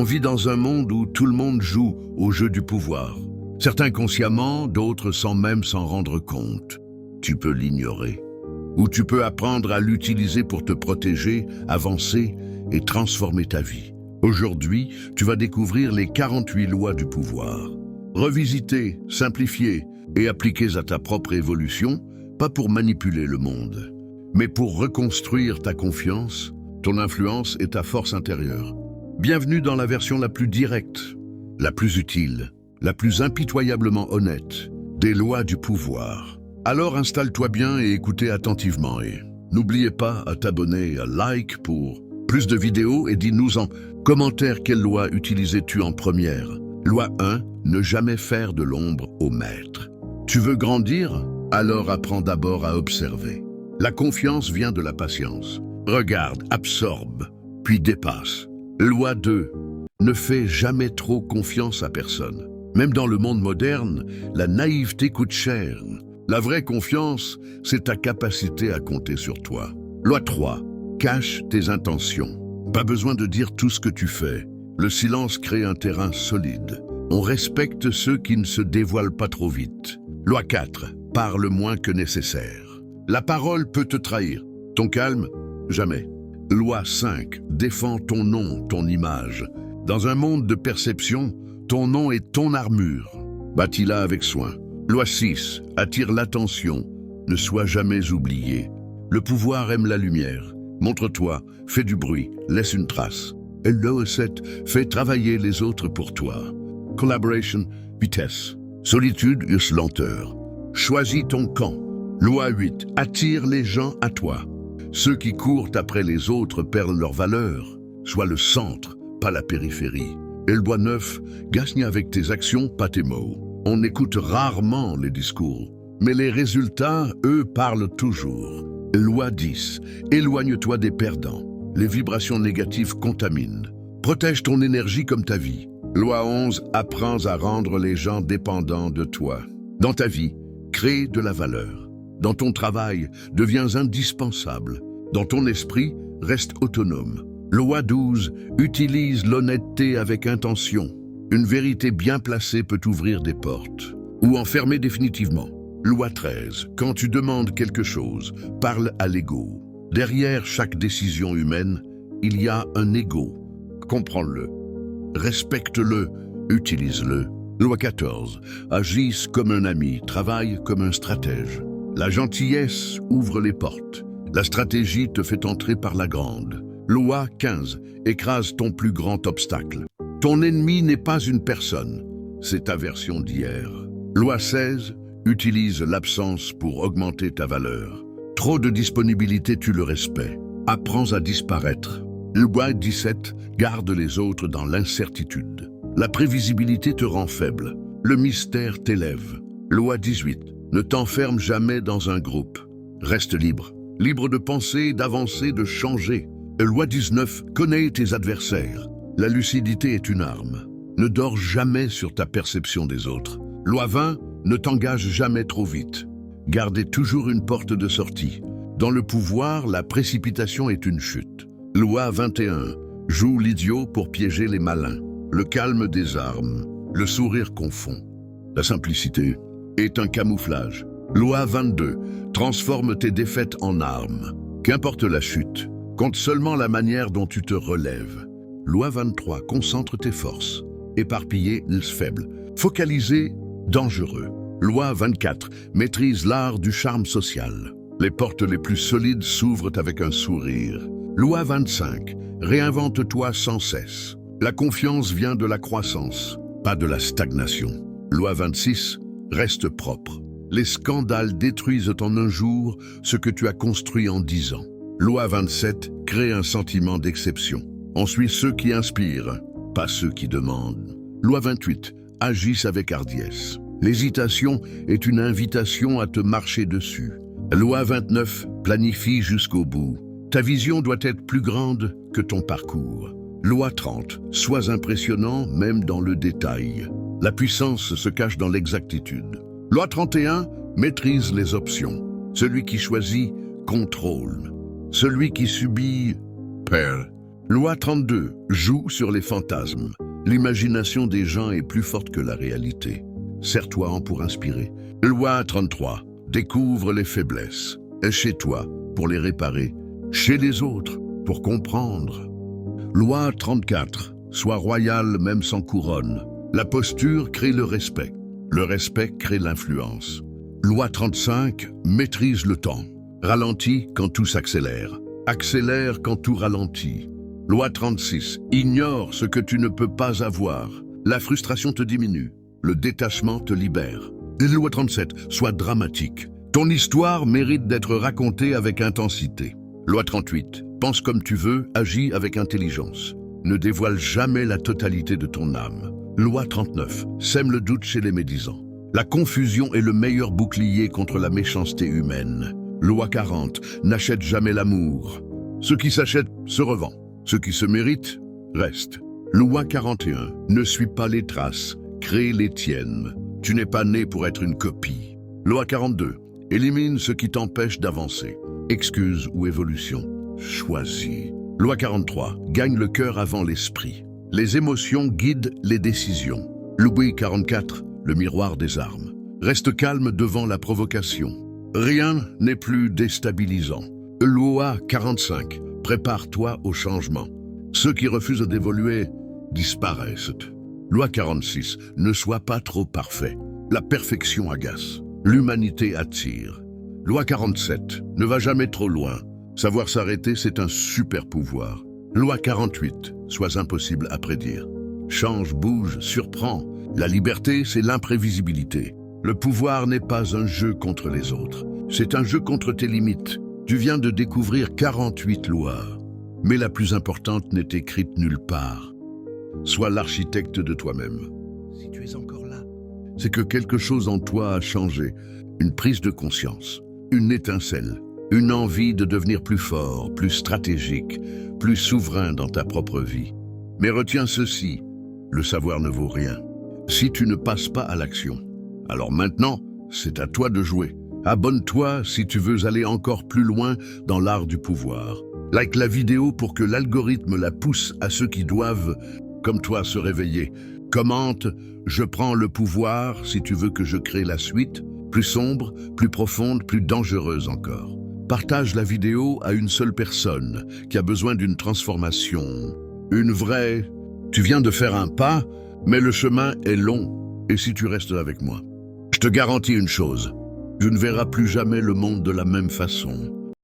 On vit dans un monde où tout le monde joue au jeu du pouvoir. Certains consciemment, d'autres sans même s'en rendre compte. Tu peux l'ignorer. Ou tu peux apprendre à l'utiliser pour te protéger, avancer et transformer ta vie. Aujourd'hui, tu vas découvrir les 48 lois du pouvoir. Revisitées, simplifiées et appliquées à ta propre évolution, pas pour manipuler le monde, mais pour reconstruire ta confiance, ton influence et ta force intérieure. Bienvenue dans la version la plus directe, la plus utile, la plus impitoyablement honnête des lois du pouvoir. Alors installe-toi bien et écoutez attentivement et n'oubliez pas à t'abonner et à like pour plus de vidéos et dis-nous en commentaire quelle loi utilisais-tu en première. Loi 1, ne jamais faire de l'ombre au maître. Tu veux grandir? Alors apprends d'abord à observer. La confiance vient de la patience. Regarde, absorbe, puis dépasse. Loi 2, ne fais jamais trop confiance à personne. Même dans le monde moderne, la naïveté coûte cher. La vraie confiance, c'est ta capacité à compter sur toi. Loi 3, cache tes intentions. Pas besoin de dire tout ce que tu fais. Le silence crée un terrain solide. On respecte ceux qui ne se dévoilent pas trop vite. Loi 4, parle moins que nécessaire. La parole peut te trahir. Ton calme, jamais. Loi 5, défends ton nom, ton image. Dans un monde de perception, ton nom est ton armure. Bâtis-la avec soin. Loi 6, attire l'attention. Ne sois jamais oublié. Le pouvoir aime la lumière. Montre-toi, fais du bruit, laisse une trace. Et loi 7, fais travailler les autres pour toi. Collaboration, vitesse. Solitude, lenteur. Choisis ton camp. Loi 8, attire les gens à toi. Ceux qui courent après les autres perdent leur valeur. Sois le centre, pas la périphérie. Et loi 9, gagne avec tes actions, pas tes mots. On écoute rarement les discours, mais les résultats, eux, parlent toujours. Loi 10, éloigne-toi des perdants. Les vibrations négatives contaminent. Protège ton énergie comme ta vie. Loi 11, apprends à rendre les gens dépendants de toi. Dans ta vie, crée de la valeur. Dans ton travail, deviens indispensable. Dans ton esprit, reste autonome. Loi 12, utilise l'honnêteté avec intention. Une vérité bien placée peut ouvrir des portes ou enfermer définitivement. Loi 13, quand tu demandes quelque chose, parle à l'ego. Derrière chaque décision humaine, il y a un ego. Comprends-le, respecte-le, utilise-le. Loi 14, agisse comme un ami, travaille comme un stratège. La gentillesse ouvre les portes. La stratégie te fait entrer par la grande. Loi 15, écrase ton plus grand obstacle. Ton ennemi n'est pas une personne, c'est ta version d'hier. Loi 16, utilise l'absence pour augmenter ta valeur. Trop de disponibilité tue le respect. Apprends à disparaître. Loi 17, garde les autres dans l'incertitude. La prévisibilité te rend faible. Le mystère t'élève. Loi 18, ne t'enferme jamais dans un groupe. Reste libre. Libre de penser, d'avancer, de changer. Loi 19, connais tes adversaires. La lucidité est une arme. Ne dors jamais sur ta perception des autres. Loi 20, ne t'engage jamais trop vite. Gardez toujours une porte de sortie. Dans le pouvoir, la précipitation est une chute. Loi 21, joue l'idiot pour piéger les malins. Le calme des armes, le sourire confond. La simplicité est un camouflage. Loi 22, transforme tes défaites en armes. Qu'importe la chute, compte seulement la manière dont tu te relèves. Loi 23, concentre tes forces. Éparpillé, faible. Focalisé, dangereux. Loi 24, maîtrise l'art du charme social. Les portes les plus solides s'ouvrent avec un sourire. Loi 25, réinvente-toi sans cesse. La confiance vient de la croissance, pas de la stagnation. Loi 26, reste propre. Les scandales détruisent en un jour ce que tu as construit en 10 ans. Loi 27, crée un sentiment d'exception. On suit ceux qui inspirent, pas ceux qui demandent. Loi 28, agisse avec hardiesse. L'hésitation est une invitation à te marcher dessus. Loi 29, planifie jusqu'au bout. Ta vision doit être plus grande que ton parcours. Loi 30, sois impressionnant même dans le détail. La puissance se cache dans l'exactitude. Loi 31, maîtrise les options. Celui qui choisit, contrôle. Celui qui subit, perd. Loi 32. Joue sur les fantasmes. L'imagination des gens est plus forte que la réalité. Serre-toi-en pour inspirer. Loi 33. Découvre les faiblesses. Et chez toi, pour les réparer. Chez les autres, pour comprendre. Loi 34. Sois royal même sans couronne. La posture crée le respect. Le respect crée l'influence. Loi 35. Maîtrise le temps. Ralentis quand tout s'accélère. Accélère quand tout ralentit. Loi 36. Ignore ce que tu ne peux pas avoir. La frustration te diminue. Le détachement te libère. Loi 37. Sois dramatique. Ton histoire mérite d'être racontée avec intensité. Loi 38. Pense comme tu veux, agis avec intelligence. Ne dévoile jamais la totalité de ton âme. Loi 39. Sème le doute chez les médisants. La confusion est le meilleur bouclier contre la méchanceté humaine. Loi 40. N'achète jamais l'amour. Ce qui s'achète se revend. Ce qui se mérite, reste. Loi 41. Ne suis pas les traces, crée les tiennes. Tu n'es pas né pour être une copie. Loi 42. Élimine ce qui t'empêche d'avancer. Excuse ou évolution. Choisis. Loi 43. Gagne le cœur avant l'esprit. Les émotions guident les décisions. Loi 44. Le miroir des armes. Reste calme devant la provocation. Rien n'est plus déstabilisant. Loi 45. Prépare-toi au changement. Ceux qui refusent d'évoluer disparaissent. Loi 46. Ne sois pas trop parfait. La perfection agace. L'humanité attire. Loi 47. Ne va jamais trop loin. Savoir s'arrêter, c'est un super pouvoir. Loi 48. Sois impossible à prédire. Change, bouge, surprends. La liberté, c'est l'imprévisibilité. Le pouvoir n'est pas un jeu contre les autres. C'est un jeu contre tes limites. Tu viens de découvrir 48 lois, mais la plus importante n'est écrite nulle part. Sois l'architecte de toi-même. Si tu es encore là, c'est que quelque chose en toi a changé. Une prise de conscience, une étincelle, une envie de devenir plus fort, plus stratégique, plus souverain dans ta propre vie. Mais retiens ceci, le savoir ne vaut rien si tu ne passes pas à l'action. Alors maintenant, c'est à toi de jouer. Abonne-toi si tu veux aller encore plus loin dans l'art du pouvoir. Like la vidéo pour que l'algorithme la pousse à ceux qui doivent, comme toi, se réveiller. Commente « Je prends le pouvoir » si tu veux que je crée la suite, plus sombre, plus profonde, plus dangereuse encore. Partage la vidéo à une seule personne qui a besoin d'une transformation. Une vraie... Tu viens de faire un pas, mais le chemin est long. Et si tu restes avec moi, je te garantis une chose. Tu ne verras plus jamais le monde de la même façon.